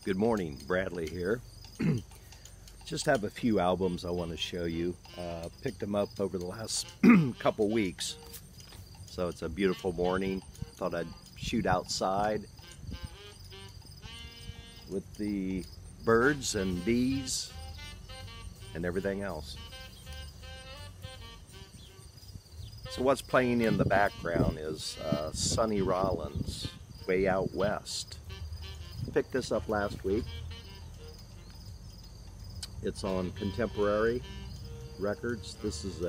Good morning, Bradley here. Just have a few albums I want to show you. Picked them up over the last couple weeks. So it's a beautiful morning. Thought I'd shoot outside with the birds and bees and everything else. So what's playing in the background is Sonny Rollins, Way Out West. Picked this up last week. It's on Contemporary Records. This is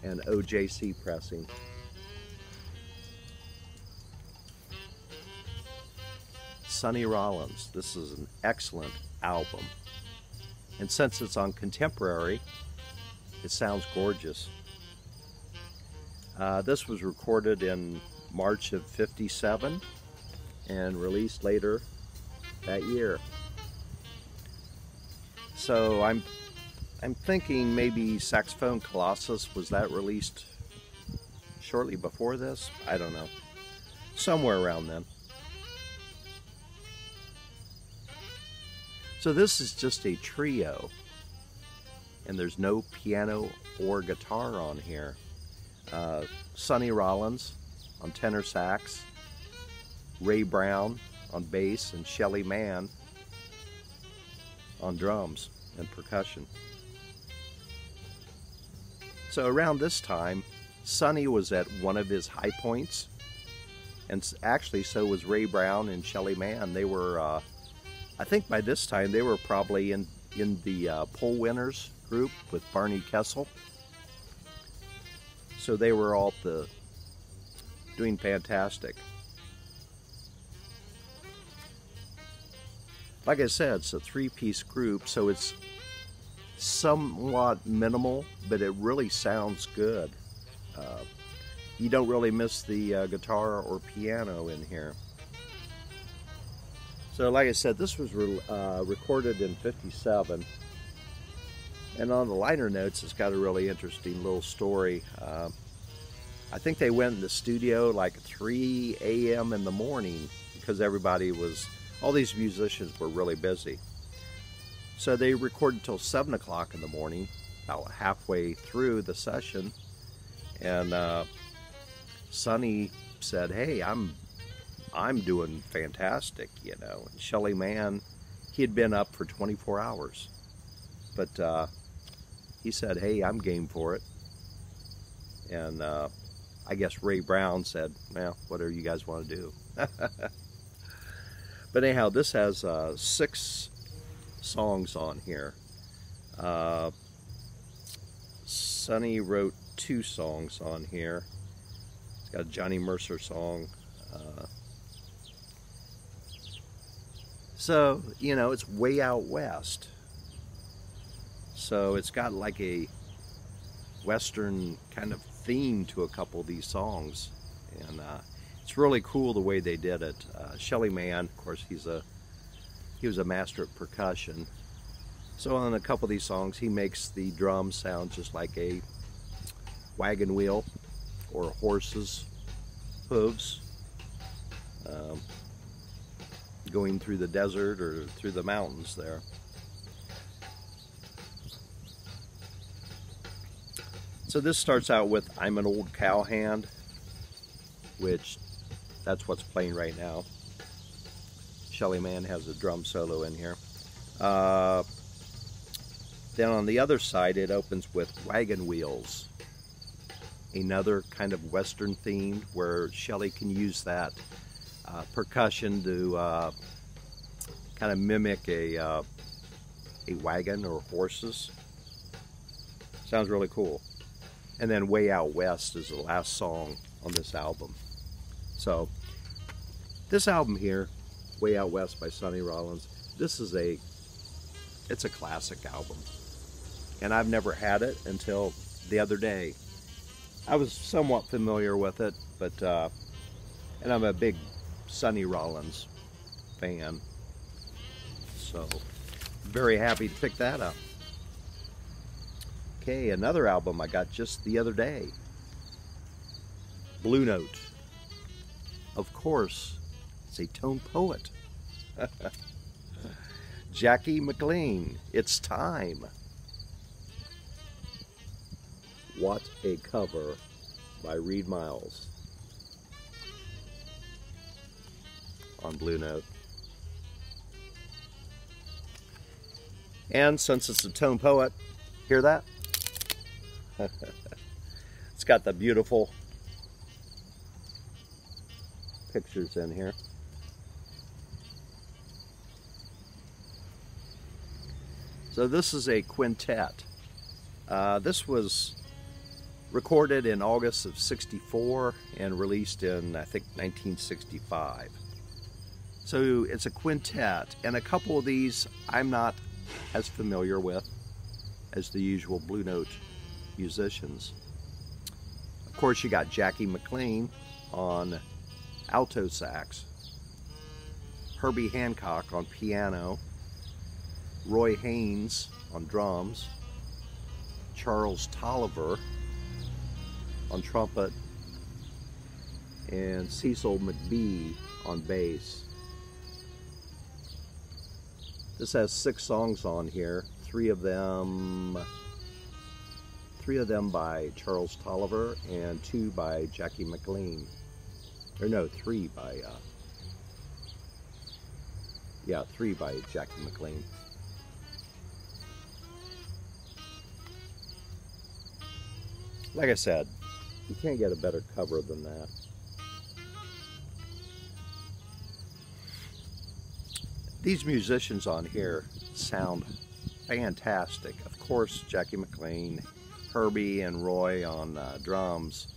an OJC pressing. Sonny Rollins. This is an excellent album. And since it's on Contemporary, it sounds gorgeous. This was recorded in March of '57 and released later that year. So I'm thinking maybe Saxophone Colossus, was that released shortly before this? I don't know. Somewhere around then. So this is just a trio, and there's no piano or guitar on here. Sonny Rollins on tenor sax, Ray Brown on bass, and Shelly Manne on drums and percussion. So around this time, Sonny was at one of his high points, and actually so was Ray Brown and Shelly Manne. They were, I think by this time, they were probably in the Poll Winners group with Barney Kessel. So they were all doing fantastic. Like I said, it's a three-piece group, so it's somewhat minimal, but it really sounds good. You don't really miss the guitar or piano in here. So like I said, this was recorded in '57, and on the liner notes it's got a really interesting little story. I think they went in the studio like 3 a.m. in the morning because all these musicians were really busy. So they recorded until 7 o'clock in the morning, about halfway through the session, and Sonny said, "Hey, I'm doing fantastic, you know." And Shelly Manne, he had been up for 24 hours, but he said, "Hey, I'm game for it." And I guess Ray Brown said, "Well, whatever you guys want to do." But anyhow, this has 6 songs on here. Sonny wrote 2 songs on here. It's got a Johnny Mercer song. So, you know, it's way out west. So it's got like a Western kind of theme to a couple of these songs. And it's really cool the way they did it. Shelly Manne, of course, he was a master at percussion. So on a couple of these songs, he makes the drums sound just like a wagon wheel or a horse's hooves going through the desert or through the mountains there. So this starts out with "I'm an Old Cowhand," which that's what's playing right now. Shelly Manne has a drum solo in here. Then on the other side, it opens with "Wagon Wheels," another kind of Western themed where Shelly can use that percussion to kind of mimic a wagon or horses. Sounds really cool. And then "Way Out West" is the last song on this album. So this album here, "Way Out West" by Sonny Rollins, it's a classic album. And I've never had it until the other day. I was somewhat familiar with it, but and I'm a big Sonny Rollins fan. So very happy to pick that up. Okay, another album I got just the other day. Blue Note. Of course, it's a tone poet. Jackie McLean, It's Time. What a cover by Reed Miles on Blue Note. And since it's a tone poet, hear that? It's got the beautiful pictures in here. So this is a quintet. This was recorded in August of '64 and released in, I think, 1965. So it's a quintet, and a couple of these I'm not as familiar with as the usual Blue Note musicians. Of course, you got Jackie McLean on alto sax, Herbie Hancock on piano, Roy Haynes on drums, Charles Tolliver on trumpet, and Cecil McBee on bass. This has 6 songs on here, three of them by Charles Tolliver and 2 by Jackie McLean. Or no, 3 by, 3 by Jackie McLean. Like I said, you can't get a better cover than that. These musicians on here sound fantastic. Of course, Jackie McLean, Herbie and Roy on drums,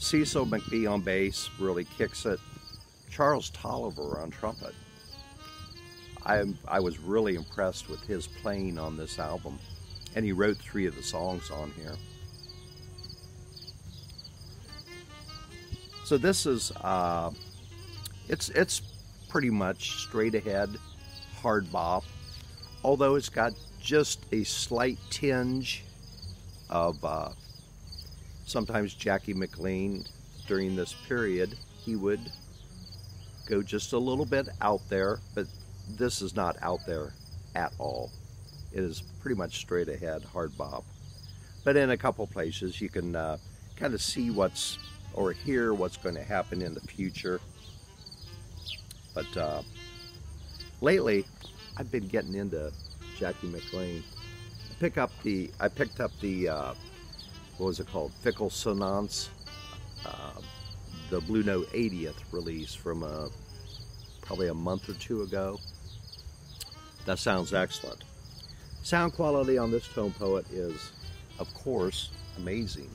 Cecil McBee on bass really kicks it, Charles Tolliver on trumpet. I was really impressed with his playing on this album, and he wrote 3 of the songs on here. So this is, it's pretty much straight ahead, hard bop, although it's got just a slight tinge of, sometimes Jackie McLean during this period, he would go just a little bit out there, but this is not out there at all. It is pretty much straight ahead, hard bop. But in a couple places you can kind of see or hear what's going to happen in the future. But lately, I've been getting into Jackie McLean. I picked up the what was it called? Fickle Sonance, the Blue Note 80th release from probably a month or 2 ago. That sounds excellent. Sound quality on this tone poet is, of course, amazing.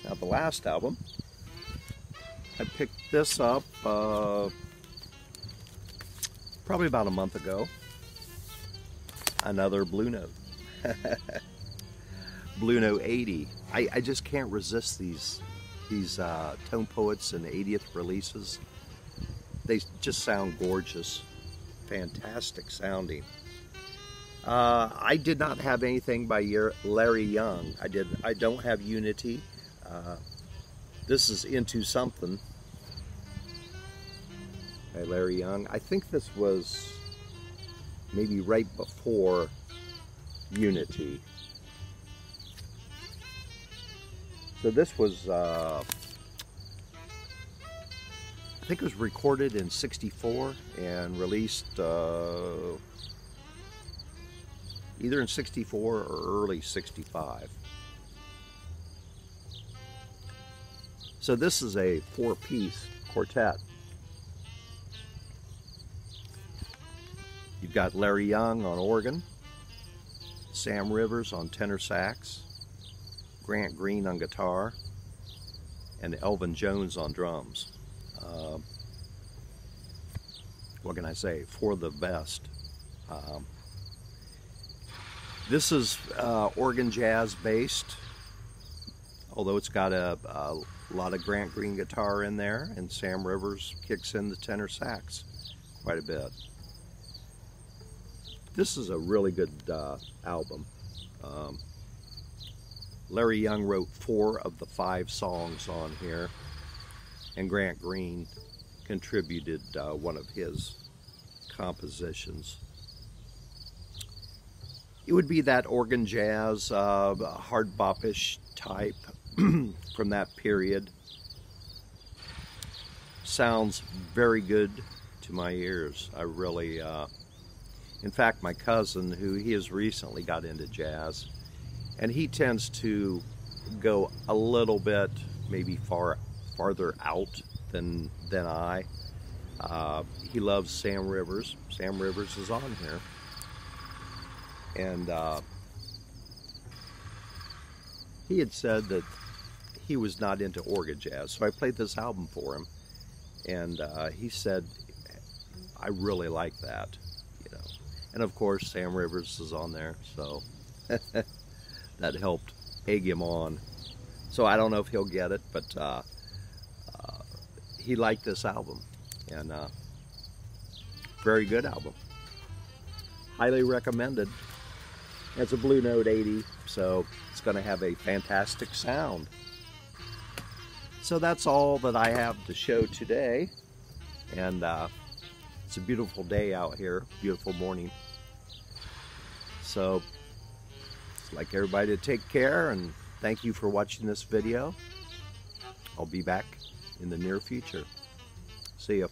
Now the last album, I picked this up probably about a month ago. Another Blue Note. Blue Note 80. I just can't resist these tone poets and 80th releases. They just sound gorgeous, fantastic sounding. I did not have anything by Larry Young. I don't have Unity. This is Into Something by Larry Young. I think this was maybe right before Unity. So this was, I think it was recorded in '64 and released either in '64 or early '65. So this is a 4-piece quartet. You've got Larry Young on organ, Sam Rivers on tenor sax, Grant Green on guitar, and Elvin Jones on drums. What can I say? For the best. This is organ jazz based, although it's got a lot of Grant Green guitar in there, and Sam Rivers kicks in the tenor sax quite a bit. This is a really good album. Larry Young wrote 4 of the 5 songs on here, and Grant Green contributed one of his compositions. It would be that organ jazz, hard bop-ish type from that period. Sounds very good to my ears. I really, in fact, my cousin, he has recently got into jazz, and he tends to go a little bit, maybe farther out than I. He loves Sam Rivers. Sam Rivers is on here. And he had said that he was not into organ jazz, so I played this album for him, and he said, I really like that, you know. And of course, Sam Rivers is on there, so that helped egg him on. So I don't know if he'll get it, but he liked this album, and very good album. Highly recommended. It's a Blue Note 80, so it's going to have a fantastic sound. So that's all that I have to show today, and it's a beautiful day out here, beautiful morning. So I'd like everybody to take care, and thank you for watching this video. I'll be back in the near future. See ya.